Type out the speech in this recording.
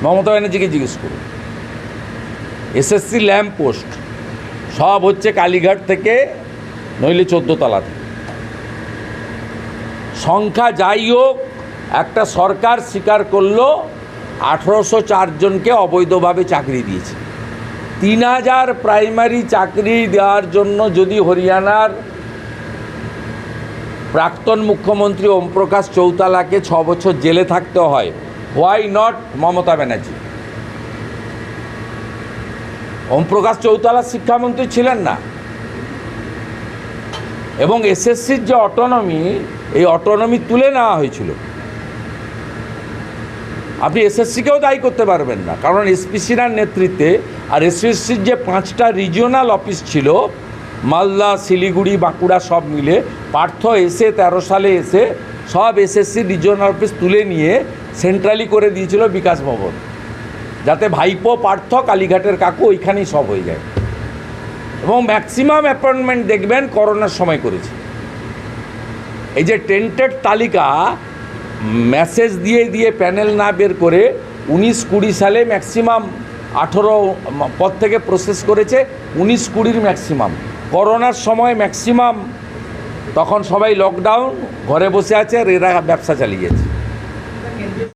মমতা ব্যানার্জিকে জিজ্ঞেস করুন। এসএসসি ল্যাম্প পোস্ট সব হচ্ছে কালীঘাট থেকে, নইলে 14 তলা থেকে। সংখ্যা যাই হোক, একটা সরকার স্বীকার করলো 1804 জনকে অবৈধভাবে চাকরি দিয়েছে। 3000 প্রাইমারি চাকরি দেওয়ার জন্য যদি হরিয়ানার প্রাক্তন মুখ্যমন্ত্রী ওম প্রকাশ চৌতালাকে 6 বছর জেলে থাকতে হয়, হোয়াই নট মমতা ব্যানার্জি? ওম প্রকাশ চৌতালা শিক্ষামন্ত্রী ছিলেন না, এবং এসএসসির যে অটোনমি, এই অটোনমি তুলে নেওয়া হয়েছিল। আপনি এসএসসিকেও দায়ী করতে পারবেন না, কারণ এসপিসির নেতৃত্বে আর এসএসসির যে 5টা রিজিওনাল অফিস ছিল, মালদা, শিলিগুড়ি, বাঁকুড়া সব মিলে, পার্থ এসে 13 সালে এসে সব এসএসসি রিজিওনাল অফিস তুলে নিয়ে সেন্ট্রালি করে দিয়েছিল বিকাশ ভবন, যাতে ভাইপো পার্থ, কালীঘাটের কাকু ওইখানেই সব হয়ে যায়। এবং ম্যাক্সিমাম অ্যাপয়েন্টমেন্ট দেখবেন করোনার সময় করেছে। এই যে টেন্টেড তালিকা মেসেজ দিয়ে দিয়ে প্যানেল না বের করে 19-20 সালে ম্যাক্সিমাম 18 পদ থেকে প্রসেস করেছে, 19-20 ম্যাক্সিমাম। করোনার সময় ম্যাক্সিমাম, তখন সবাই লকডাউন, ঘরে বসে আছে, আর এরা ব্যবসা চালিয়েছে।